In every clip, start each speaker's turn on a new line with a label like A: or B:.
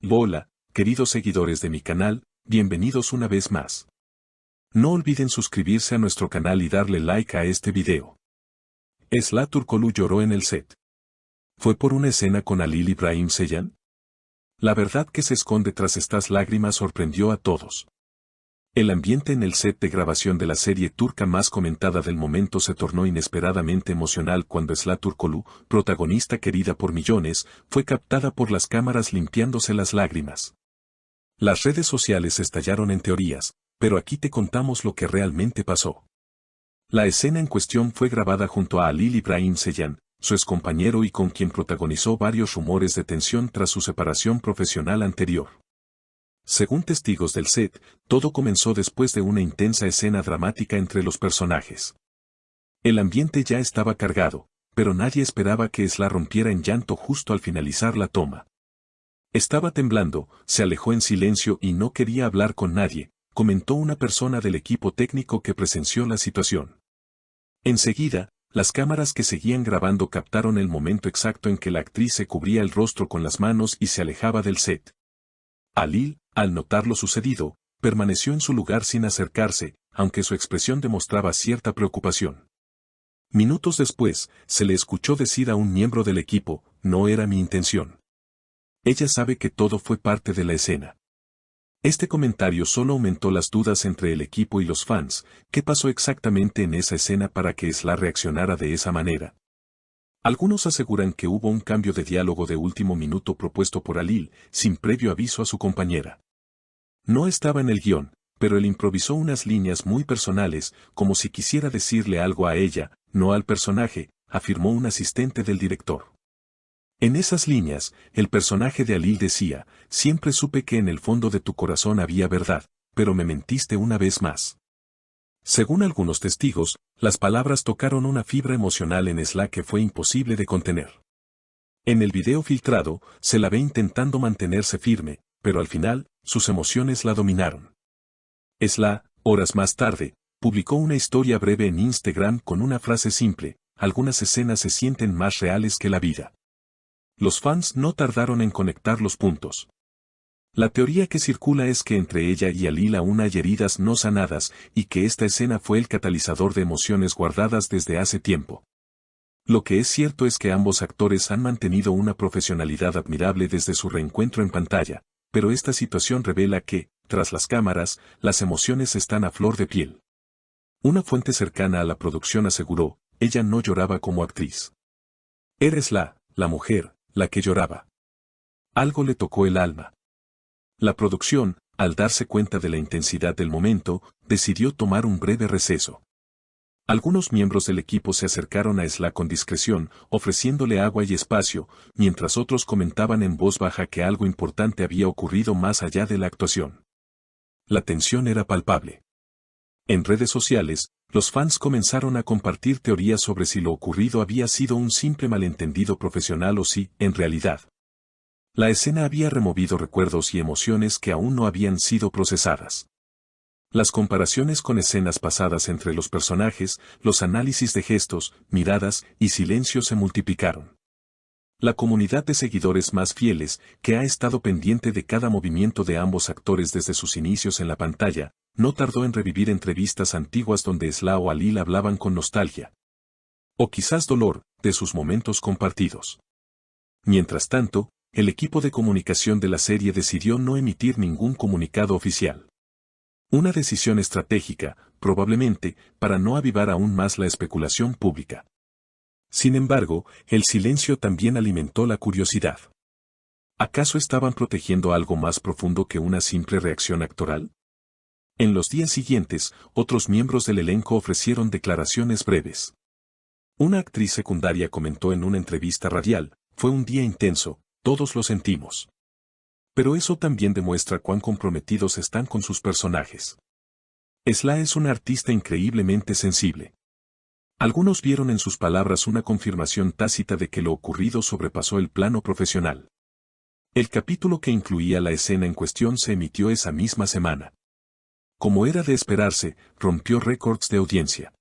A: Hola, queridos seguidores de mi canal, bienvenidos una vez más. No olviden suscribirse a nuestro canal y darle like a este video. Esla Turkoglu lloró en el set. ¿Fue por una escena con Halil İbrahim Ceylan? La verdad que se esconde tras estas lágrimas sorprendió a todos. El ambiente en el set de grabación de la serie turca más comentada del momento se tornó inesperadamente emocional cuando Esla Turkoglu, protagonista querida por millones, fue captada por las cámaras limpiándose las lágrimas. Las redes sociales estallaron en teorías, pero aquí te contamos lo que realmente pasó. La escena en cuestión fue grabada junto a Halil İbrahim Ceylan, su excompañero y con quien protagonizó varios rumores de tensión tras su separación profesional anterior. Según testigos del set, todo comenzó después de una intensa escena dramática entre los personajes. El ambiente ya estaba cargado, pero nadie esperaba que Esla rompiera en llanto justo al finalizar la toma. Estaba temblando, se alejó en silencio y no quería hablar con nadie, comentó una persona del equipo técnico que presenció la situación. Enseguida, las cámaras que seguían grabando captaron el momento exacto en que la actriz se cubría el rostro con las manos y se alejaba del set. Halil, al notar lo sucedido, permaneció en su lugar sin acercarse, aunque su expresión demostraba cierta preocupación. Minutos después, se le escuchó decir a un miembro del equipo, "No era mi intención. Ella sabe que todo fue parte de la escena". Este comentario solo aumentó las dudas entre el equipo y los fans. ¿Qué pasó exactamente en esa escena para que Esla reaccionara de esa manera? Algunos aseguran que hubo un cambio de diálogo de último minuto propuesto por Halil, sin previo aviso a su compañera. No estaba en el guión, pero él improvisó unas líneas muy personales, como si quisiera decirle algo a ella, no al personaje, afirmó un asistente del director. En esas líneas, el personaje de Halil decía, "Siempre supe que en el fondo de tu corazón había verdad, pero me mentiste una vez más". Según algunos testigos, las palabras tocaron una fibra emocional en Esla que fue imposible de contener. En el video filtrado, se la ve intentando mantenerse firme, pero al final, sus emociones la dominaron. Esla, horas más tarde, publicó una historia breve en Instagram con una frase simple: "Algunas escenas se sienten más reales que la vida". Los fans no tardaron en conectar los puntos. La teoría que circula es que entre ella y Halil aún hay heridas no sanadas y que esta escena fue el catalizador de emociones guardadas desde hace tiempo. Lo que es cierto es que ambos actores han mantenido una profesionalidad admirable desde su reencuentro en pantalla, pero esta situación revela que, tras las cámaras, las emociones están a flor de piel. Una fuente cercana a la producción aseguró, "Ella no lloraba como actriz. Eres la mujer, la que lloraba. Algo le tocó el alma". La producción, al darse cuenta de la intensidad del momento, decidió tomar un breve receso. Algunos miembros del equipo se acercaron a Esla con discreción, ofreciéndole agua y espacio, mientras otros comentaban en voz baja que algo importante había ocurrido más allá de la actuación. La tensión era palpable. En redes sociales, los fans comenzaron a compartir teorías sobre si lo ocurrido había sido un simple malentendido profesional o si, en realidad, la escena había removido recuerdos y emociones que aún no habían sido procesadas. Las comparaciones con escenas pasadas entre los personajes, los análisis de gestos, miradas y silencios se multiplicaron. La comunidad de seguidores más fieles, que ha estado pendiente de cada movimiento de ambos actores desde sus inicios en la pantalla, no tardó en revivir entrevistas antiguas donde Esla o Halil hablaban con nostalgia, o quizás dolor, de sus momentos compartidos. Mientras tanto, el equipo de comunicación de la serie decidió no emitir ningún comunicado oficial. Una decisión estratégica, probablemente, para no avivar aún más la especulación pública. Sin embargo, el silencio también alimentó la curiosidad. ¿Acaso estaban protegiendo algo más profundo que una simple reacción actoral? En los días siguientes, otros miembros del elenco ofrecieron declaraciones breves. Una actriz secundaria comentó en una entrevista radial, "Fue un día intenso, todos lo sentimos. Pero eso también demuestra cuán comprometidos están con sus personajes. Esla es una artista increíblemente sensible". Algunos vieron en sus palabras una confirmación tácita de que lo ocurrido sobrepasó el plano profesional. El capítulo que incluía la escena en cuestión se emitió esa misma semana. Como era de esperarse, rompió récords de audiencia.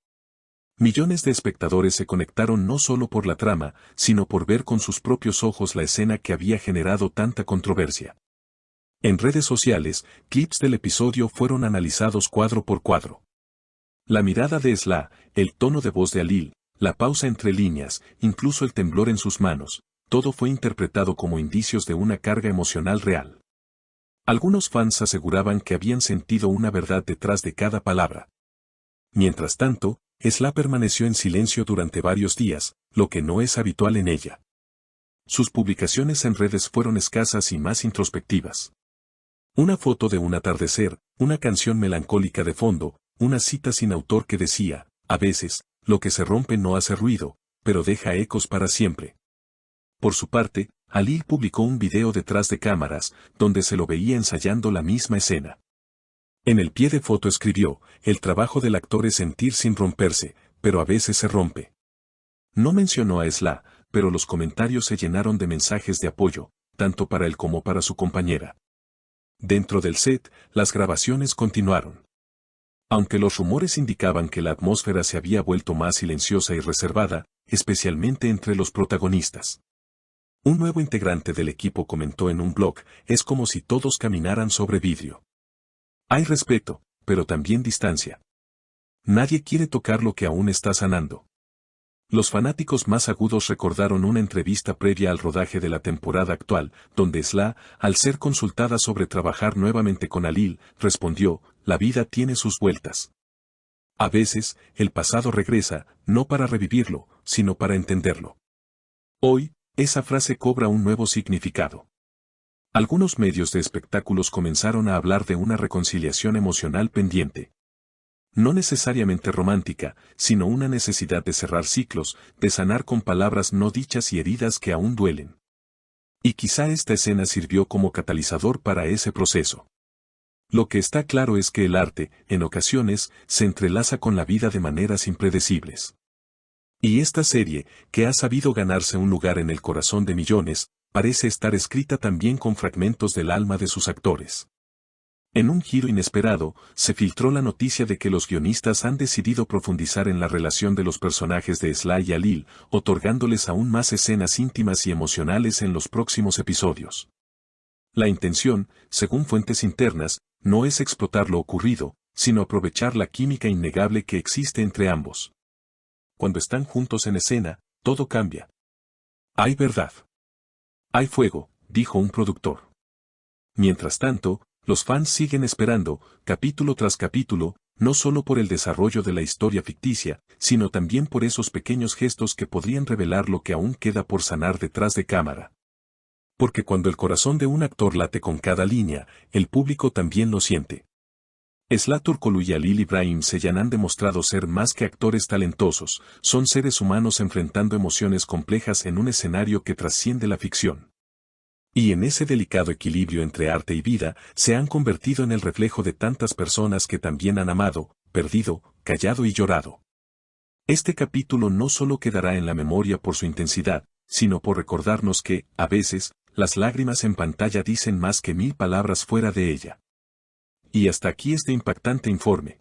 A: Millones de espectadores se conectaron no solo por la trama, sino por ver con sus propios ojos la escena que había generado tanta controversia. En redes sociales, clips del episodio fueron analizados cuadro por cuadro. La mirada de Sla, el tono de voz de Alil, la pausa entre líneas, incluso el temblor en sus manos, todo fue interpretado como indicios de una carga emocional real. Algunos fans aseguraban que habían sentido una verdad detrás de cada palabra. Mientras tanto, Sla permaneció en silencio durante varios días, lo que no es habitual en ella. Sus publicaciones en redes fueron escasas y más introspectivas. Una foto de un atardecer, una canción melancólica de fondo, una cita sin autor que decía, a veces, lo que se rompe no hace ruido, pero deja ecos para siempre. Por su parte, Alil publicó un video detrás de cámaras, donde se lo veía ensayando la misma escena. En el pie de foto escribió, el trabajo del actor es sentir sin romperse, pero a veces se rompe. No mencionó a Sla, pero los comentarios se llenaron de mensajes de apoyo, tanto para él como para su compañera. Dentro del set, las grabaciones continuaron. Aunque los rumores indicaban que la atmósfera se había vuelto más silenciosa y reservada, especialmente entre los protagonistas. Un nuevo integrante del equipo comentó en un blog, es como si todos caminaran sobre vidrio. Hay respeto, pero también distancia. Nadie quiere tocar lo que aún está sanando. Los fanáticos más agudos recordaron una entrevista previa al rodaje de la temporada actual, donde Sla, al ser consultada sobre trabajar nuevamente con Alil, respondió, la vida tiene sus vueltas. A veces, el pasado regresa, no para revivirlo, sino para entenderlo. Hoy, esa frase cobra un nuevo significado. Algunos medios de espectáculos comenzaron a hablar de una reconciliación emocional pendiente. No necesariamente romántica, sino una necesidad de cerrar ciclos, de sanar con palabras no dichas y heridas que aún duelen. Y quizá esta escena sirvió como catalizador para ese proceso. Lo que está claro es que el arte, en ocasiones, se entrelaza con la vida de maneras impredecibles. Y esta serie, que ha sabido ganarse un lugar en el corazón de millones, parece estar escrita también con fragmentos del alma de sus actores. En un giro inesperado, se filtró la noticia de que los guionistas han decidido profundizar en la relación de los personajes de Sla y Alil, otorgándoles aún más escenas íntimas y emocionales en los próximos episodios. La intención, según fuentes internas, no es explotar lo ocurrido, sino aprovechar la química innegable que existe entre ambos. Cuando están juntos en escena, todo cambia. Hay verdad. Hay fuego, dijo un productor. Mientras tanto, los fans siguen esperando, capítulo tras capítulo, no solo por el desarrollo de la historia ficticia, sino también por esos pequeños gestos que podrían revelar lo que aún queda por sanar detrás de cámara. Porque cuando el corazón de un actor late con cada línea, el público también lo siente. Sla Turkoglu y Alil Ibrahim Ceylan han demostrado ser más que actores talentosos, son seres humanos enfrentando emociones complejas en un escenario que trasciende la ficción. Y en ese delicado equilibrio entre arte y vida, se han convertido en el reflejo de tantas personas que también han amado, perdido, callado y llorado. Este capítulo no solo quedará en la memoria por su intensidad, sino por recordarnos que, a veces, las lágrimas en pantalla dicen más que 1000 palabras fuera de ella. Y hasta aquí este impactante informe.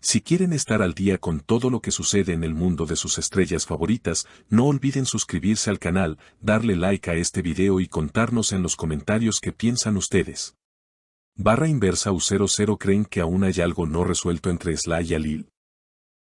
A: Si quieren estar al día con todo lo que sucede en el mundo de sus estrellas favoritas, no olviden suscribirse al canal, darle like a este video y contarnos en los comentarios qué piensan ustedes. /inversa U00 ¿Creen que aún hay algo no resuelto entre Sla y Alil?